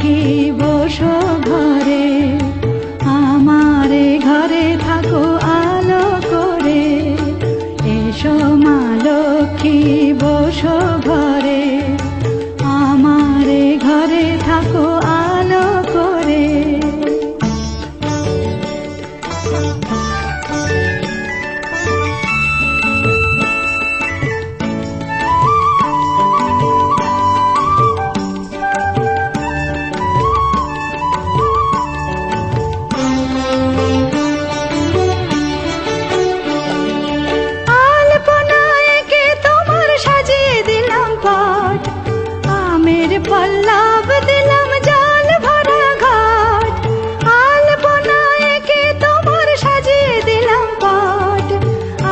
লক্ষ্মী বসো ঘরে, আমারে ঘরে থাকো আলো করে। এসো মা লক্ষ্মী বসো ঘরে, আমারে ঘরে থাকো আলো করে। পল্লব দিলাম জল ভরা ঘাট, আলপনা এঁকে তোমার সাজিয়ে দিলাম পট।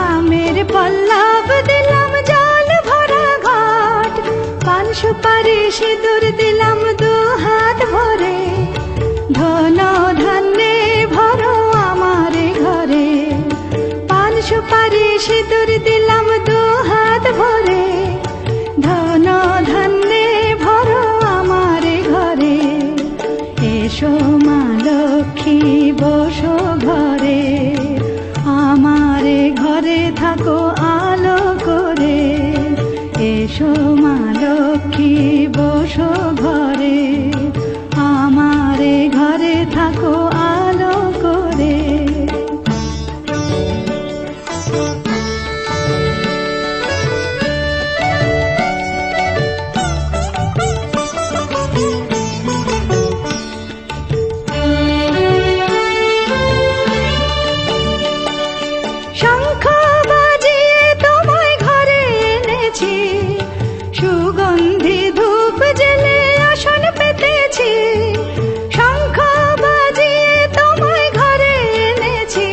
আমের পল্লব দিলাম জল ভরা ঘাট, পান সুপারি সিঁদুর দিলাম দু হাত ভরে। ধন ধান্যে ভরো আমার ঘরে, পান সুপারি সিঁদুর দিলাম দু হাত ভরে। ধন ধান্যে ভরো আমার ঘরে, এসো মা লক্ষ্মী বসো ঘরে, আমার ঘরে থাকো আলো করে। এসো মা লক্ষ্মী বসো ঘরে, আমার ঘরে থাকো আলো করে। শঙ্খ বাজিয়ে তোমায় ঘরে এনেছি, সুগন্ধি ধূপ জেলে আসন পেতেছি। শঙ্খ বাজিয়ে তোমায় ঘরে এনেছি,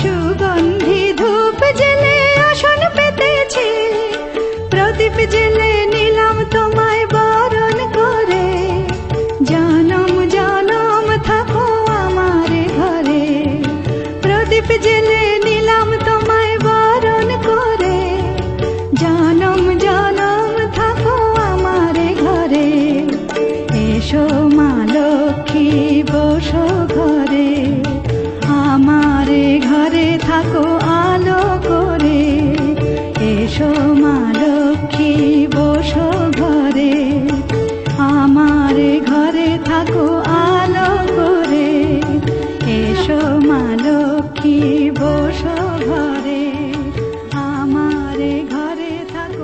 সুগন্ধি ধূপ জেলে আসন পেতেছি। প্রদীপ জেলে নিলাম তোমায় বরণ করে, জনম জনম থাকো আমার ঘরে। প্রদীপ জেলে নিলাম তোমায় বরণ করে, জনম জনম থাকো আমার ঘরে। এসো মা লক্ষ্মী বসো ঘরে, আমার ঘরে থাকো আলো করে। এসো মা লক্ষ্মী বসো ঘরে, আমার ঘরে থাকো আলো করে। এসো মা লক্ষ্মী বসো ঘরে, আমার ঘরে থাকো।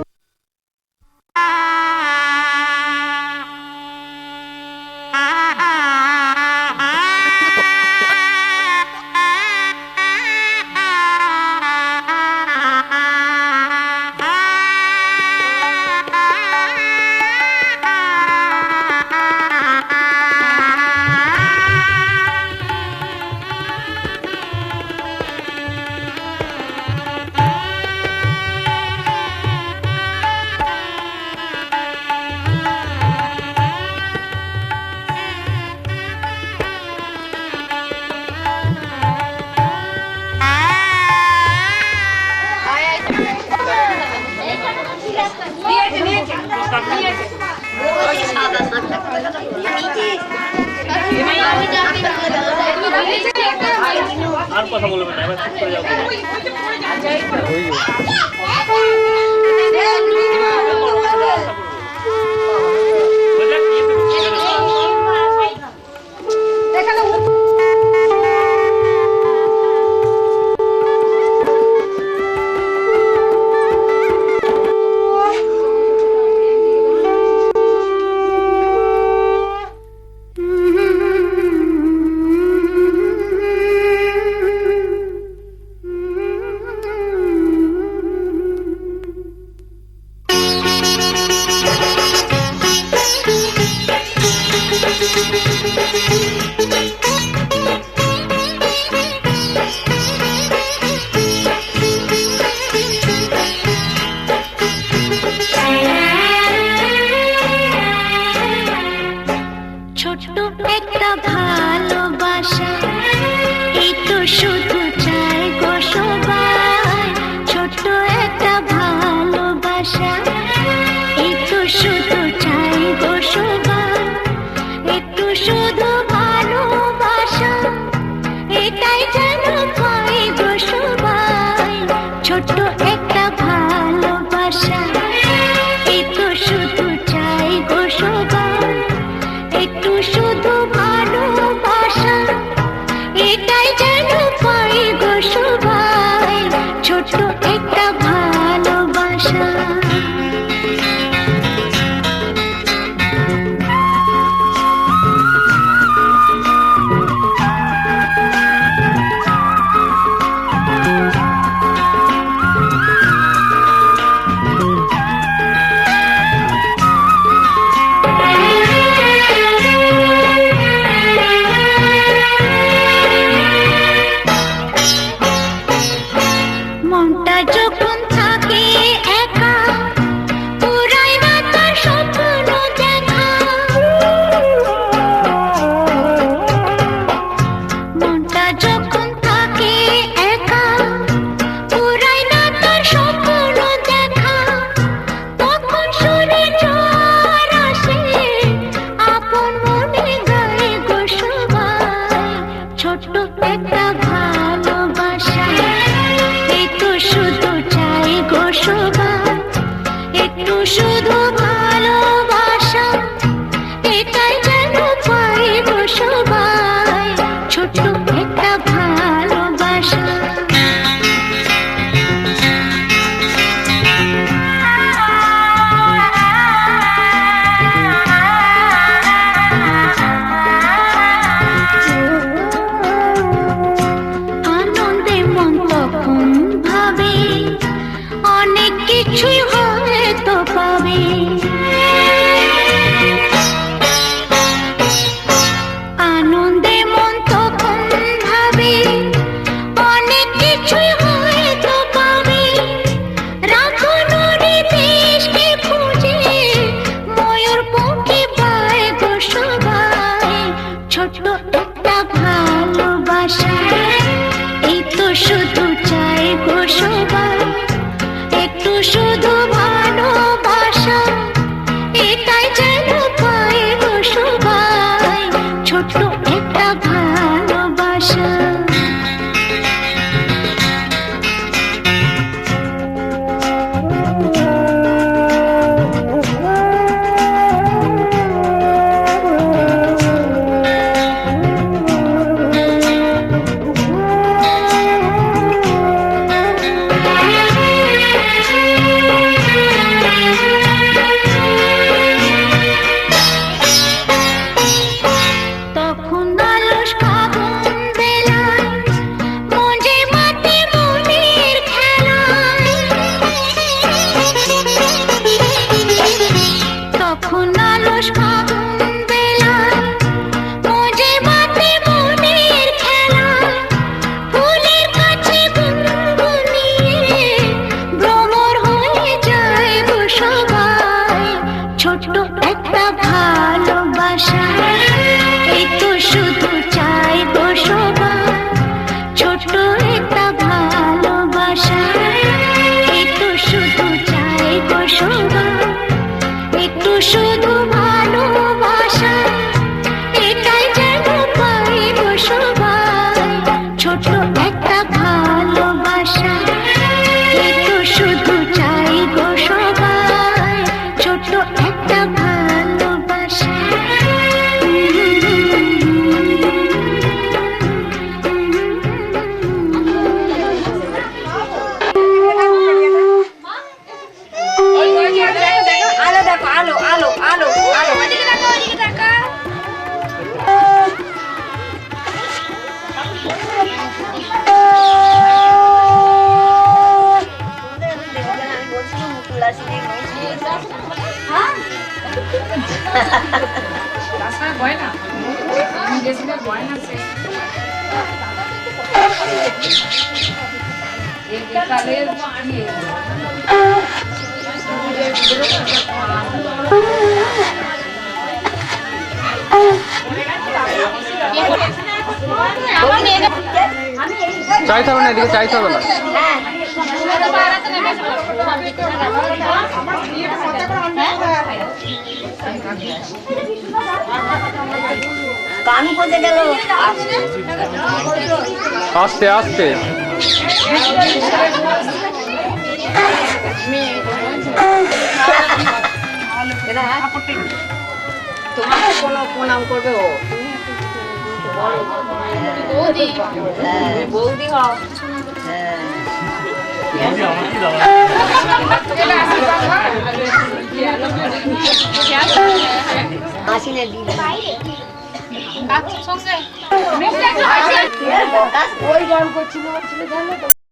আর কথা বলবেন না, এবার চুপ করে যাও। এটাই যেন পাই গো সবাই, ছোট্ট একটা ভালোবাসা। আনন্দে মন তখন ভাবে অনেক কিছুই হয়তো পাবে। আনন্দে মন তখন ভাবে অনেক কিছুই হয়তো পাবে। রাখুনরি দেশকে খুঁজে ময়ূর পঙ্খী পায় গো সবাই, ছোট্ট একটা ভালোবাসা। এই তো শুধু চাই গো সবাই, একটু শুধু ভালোবাসা। এটাই যেন পাই গো সবাই, ছোট্ট একটা ভালোবাসা। তখন আলস ফাগুন বেলায় মঞ্জে মাতে মনের খেলায়। তখন আলস ফাগুন বেলায় মঞ্জে মাতে মনের খেলায়। ফুলের কাছে গুনগুনিয়ে ভ্রমর হয়ে যায় গো সবাই, ছোট্ট একটা ভালোবাসা। এই তো শুধু চাই গো সবাই, ছোট্ট একটা ভালোবাসা। এই তো শুধু চাই গো সবাই, একটু শুধু ভালোবাসা। এটাই যেন পাই গো সবাই, ছোট্ট একটা ভালোবাসা। এই তো শুধু চাই গো সবাই, ছোট্ট একটা ভালোবাসা। আলো দেখো, আলো আলো আলো আলো, ওদিকে দেখো, ওদিকে দেখো। আমি বলছিলাম মুকুল আসলে চাইতে হবে না, এদিকে চাইতে হবে না। গান কোথায় গেল? আস্তে আস্তে। তোমাকে কোনো প্রণাম করবে ও, বৌদি বৌদি হও। আসিনে দিল ওই গান করছিল,